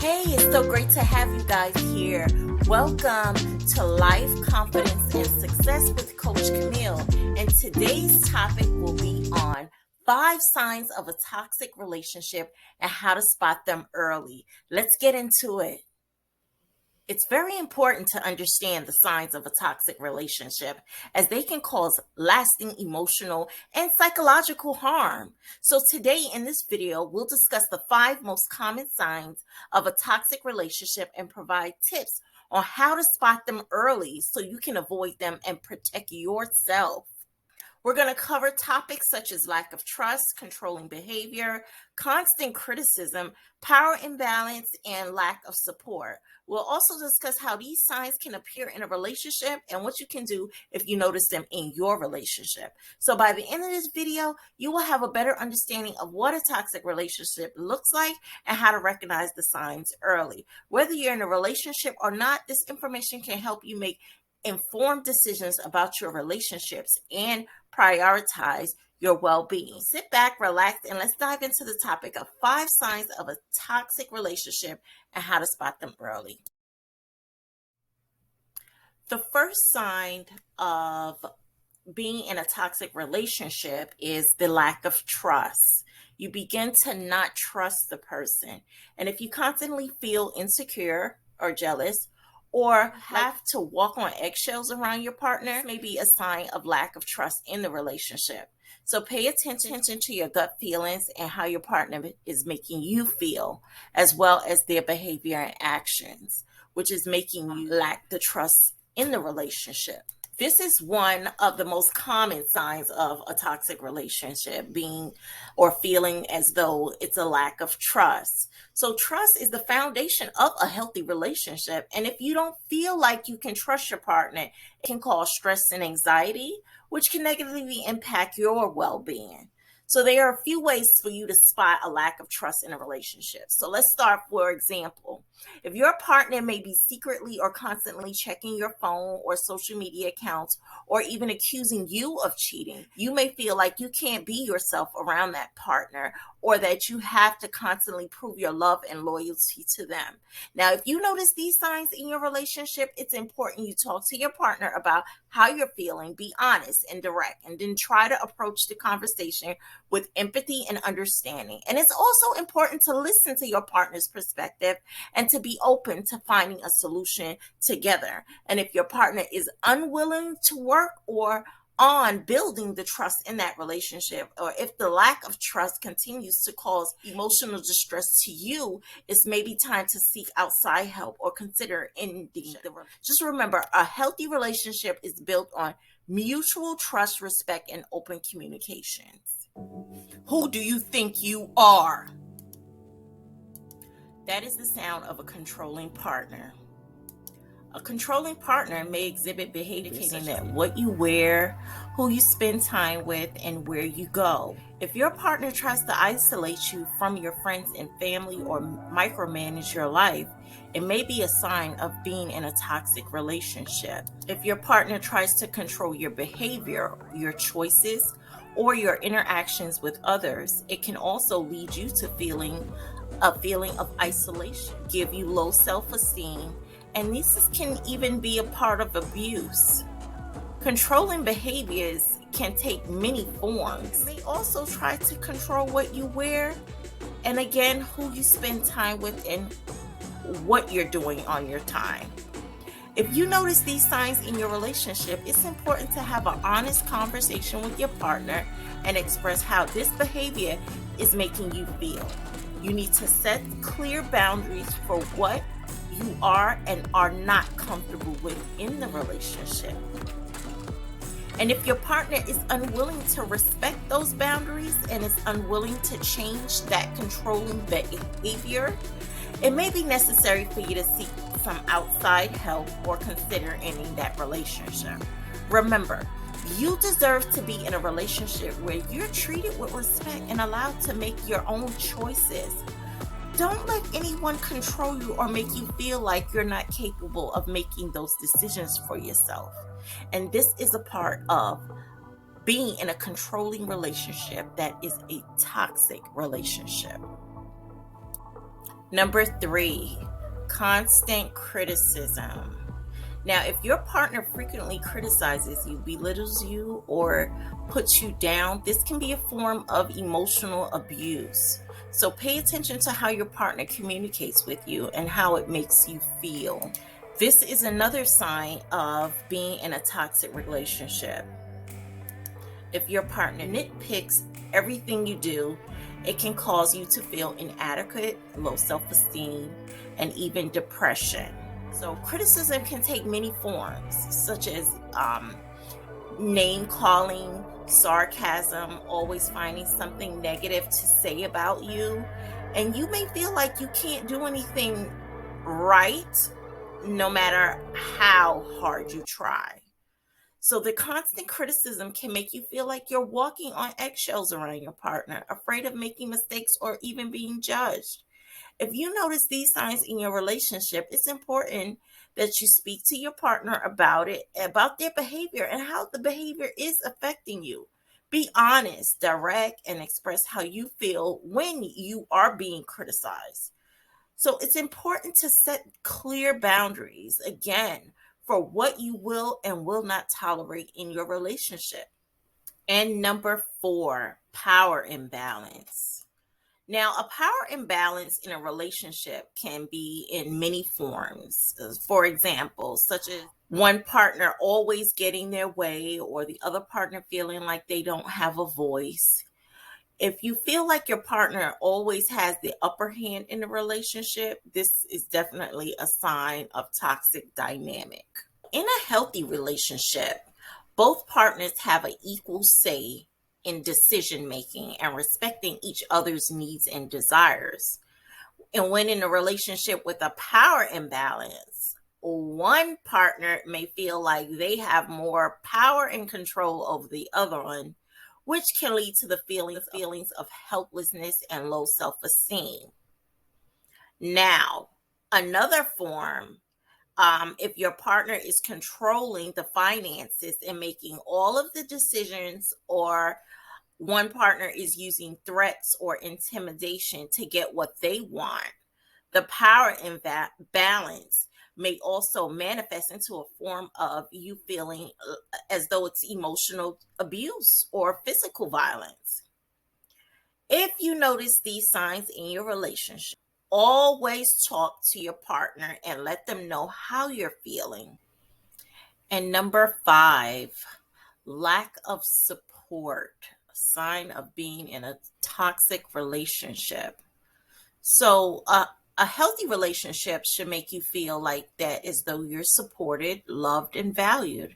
Hey, it's so great to have you guys here. Welcome to Life, Confidence, and Success with Coach Camille. And today's topic will be on 5 signs of a toxic relationship and how to spot them early. Let's get into it. It's very important to understand the signs of a toxic relationship as they can cause lasting emotional and psychological harm. So today in this video, we'll discuss the 5 most common signs of a toxic relationship and provide tips on how to spot them early so you can avoid them and protect yourself. We're going to cover topics such as lack of trust, controlling behavior, constant criticism, power imbalance, and lack of support. We'll also discuss how these signs can appear in a relationship and what you can do if you notice them in your relationship. So by the end of this video, you will have a better understanding of what a toxic relationship looks like and how to recognize the signs early. Whether you're in a relationship or not, this information can help you make informed decisions about your relationships and prioritize your well-being. Sit back, relax, and let's dive into the topic of 5 signs of a toxic relationship and how to spot them early. The first sign of being in a toxic relationship is the lack of trust. You begin to not trust the person. And if you constantly feel insecure or jealous, or have to walk on eggshells around your partner, this may be a sign of lack of trust in the relationship. So pay attention to your gut feelings and how your partner is making you feel, as well as their behavior and actions, which is making you lack the trust in the relationship. This is one of the most common signs of a toxic relationship, being or feeling as though it's a lack of trust. So trust is the foundation of a healthy relationship. And if you don't feel like you can trust your partner, it can cause stress and anxiety, which can negatively impact your well-being. So there are a few ways for you to spot a lack of trust in a relationship. So let's start, for example, if your partner may be secretly or constantly checking your phone or social media accounts, or even accusing you of cheating, you may feel like you can't be yourself around that partner, or that you have to constantly prove your love and loyalty to them. Now, if you notice these signs in your relationship, it's important you talk to your partner about how you're feeling, be honest and direct, and then try to approach the conversation with empathy and understanding. And it's also important to listen to your partner's perspective and to be open to finding a solution together. And if your partner is unwilling to work or on building the trust in that relationship, or if the lack of trust continues to cause emotional distress to you, it's maybe time to seek outside help or consider ending the relationship. Just remember, a healthy relationship is built on mutual trust, respect, and open communications. Who do you think you are? That is the sound of a controlling partner. A controlling partner may exhibit behavior indicating that what you wear, who you spend time with, and where you go. If your partner tries to isolate you from your friends and family or micromanage your life, it may be a sign of being in a toxic relationship. If your partner tries to control your behavior, your choices, or your interactions with others, it can also lead you to a feeling of isolation, give you low self-esteem, and this can even be a part of abuse. Controlling behaviors can take many forms. They also try to control what you wear, and again, who you spend time with and what you're doing on your time. If you notice these signs in your relationship, it's important to have an honest conversation with your partner and express how this behavior is making you feel. You need to set clear boundaries for what you are and are not comfortable with in the relationship. And if your partner is unwilling to respect those boundaries and is unwilling to change that controlling behavior, it may be necessary for you to seek some outside help or consider ending that relationship. Remember, you deserve to be in a relationship where you're treated with respect and allowed to make your own choices. Don't let anyone control you or make you feel like you're not capable of making those decisions for yourself. And this is a part of being in a controlling relationship that is a toxic relationship. Number 3, constant criticism. Now, if your partner frequently criticizes you, belittles you, or puts you down, this can be a form of emotional abuse. So pay attention to how your partner communicates with you and how it makes you feel. This is another sign of being in a toxic relationship. If your partner nitpicks everything you do, it can cause you to feel inadequate, low self-esteem, and even depression. So criticism can take many forms, such as name calling, sarcasm, always finding something negative to say about you. And you may feel like you can't do anything right, no matter how hard you try. So the constant criticism can make you feel like you're walking on eggshells around your partner, afraid of making mistakes or even being judged. If you notice these signs in your relationship, it's important that you speak to your partner about it, about their behavior and how the behavior is affecting you. Be honest, direct, and express how you feel when you are being criticized. So it's important to set clear boundaries, again, for what you will and will not tolerate in your relationship. And number 4, power imbalance. Now, a power imbalance in a relationship can be in many forms. For example, such as one partner always getting their way or the other partner feeling like they don't have a voice. If you feel like your partner always has the upper hand in the relationship, this is definitely a sign of toxic dynamic. In a healthy relationship, both partners have an equal say in decision making and respecting each other's needs and desires. And when in a relationship with a power imbalance, one partner may feel like they have more power and control over the other one, which can lead to the feelings of helplessness and low self-esteem. Now, another form, if your partner is controlling the finances and making all of the decisions, or one partner is using threats or intimidation to get what they want, the power imbalance may also manifest into a form of you feeling as though it's emotional abuse or physical violence. If you notice these signs in your relationship, always talk to your partner and let them know how you're feeling. And number 5, lack of support, a sign of being in a toxic relationship. So, a healthy relationship should make you feel like that as though you're supported, loved, and valued.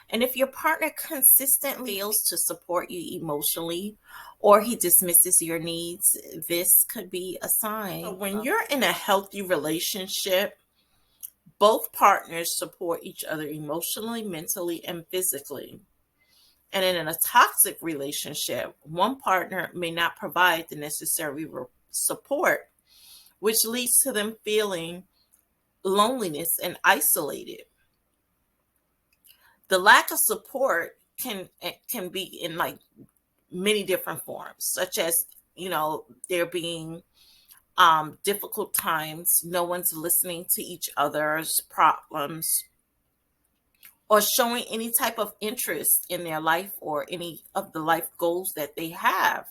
And if your partner consistently fails to support you emotionally or he dismisses your needs, this could be a sign. So when you're in a healthy relationship, both partners support each other emotionally, mentally, and physically. And in a toxic relationship, one partner may not provide the necessary support, which leads to them feeling loneliness and isolated. The lack of support can be in like many different forms, such as there being difficult times, no one's listening to each other's problems, or showing any type of interest in their life or any of the life goals that they have.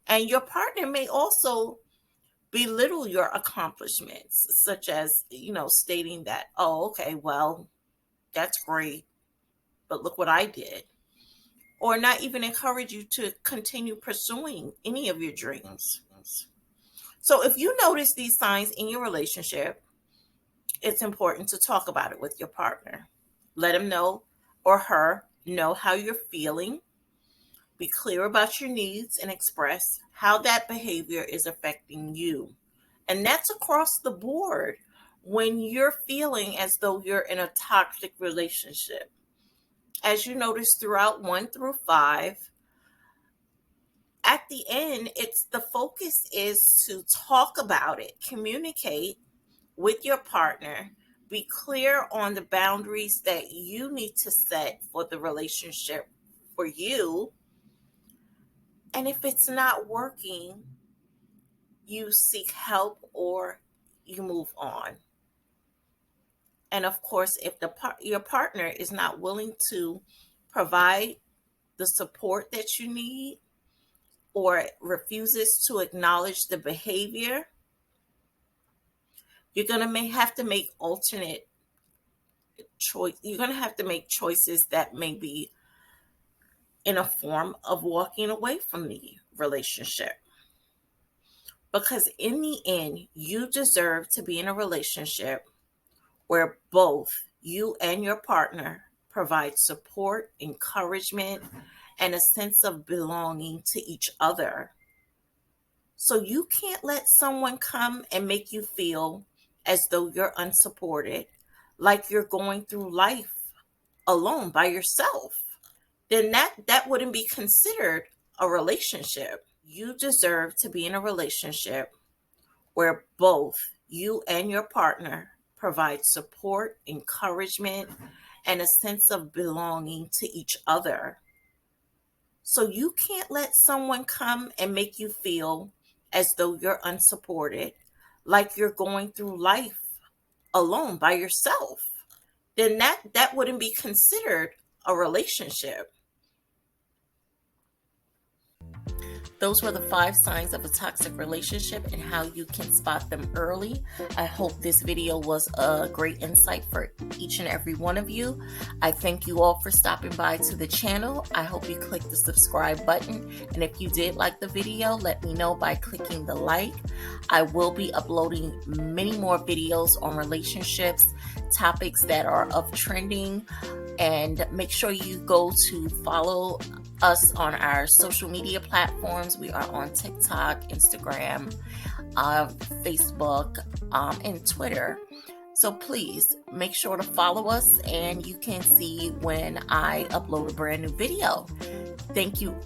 And your partner may also belittle your accomplishments, such as, stating that, oh, okay, well, that's great, but look what I did. Or not even encourage you to continue pursuing any of your dreams. So if you notice these signs in your relationship, it's important to talk about it with your partner. Let him know or her know how you're feeling. Be clear about your needs and express how that behavior is affecting you. And that's across the board when you're feeling as though you're in a toxic relationship. As you notice throughout 1 through 5, at the end, it's the focus is to talk about it, communicate with your partner, be clear on the boundaries that you need to set for the relationship for you. And if it's not working, you seek help or you move on. And of course, if your partner is not willing to provide the support that you need or refuses to acknowledge the behavior, you're going to may have to make alternate choice. You're going to have to make choices that may be in a form of walking away from the relationship. Because in the end, you deserve to be in a relationship where both you and your partner provide support, encouragement, and a sense of belonging to each other. So you can't let someone come and make you feel as though you're unsupported, like you're going through life alone by yourself. Then that wouldn't be considered a relationship. You deserve to be in a relationship where both you and your partner provide support, encouragement, and a sense of belonging to each other. So you can't let someone come and make you feel as though you're unsupported, like you're going through life alone by yourself. Then that wouldn't be considered a relationship. Those were the 5 signs of a toxic relationship and how you can spot them early. I hope this video was a great insight for each and every one of you. I thank you all for stopping by to the channel. I hope you click the subscribe button. And if you did like the video, let me know by clicking the like. I will be uploading many more videos on relationships, topics that are of trending. And make sure you go to follow us on our social media platforms. We are on TikTok, Instagram, Facebook, and Twitter. So please make sure to follow us and you can see when I upload a brand new video. Thank you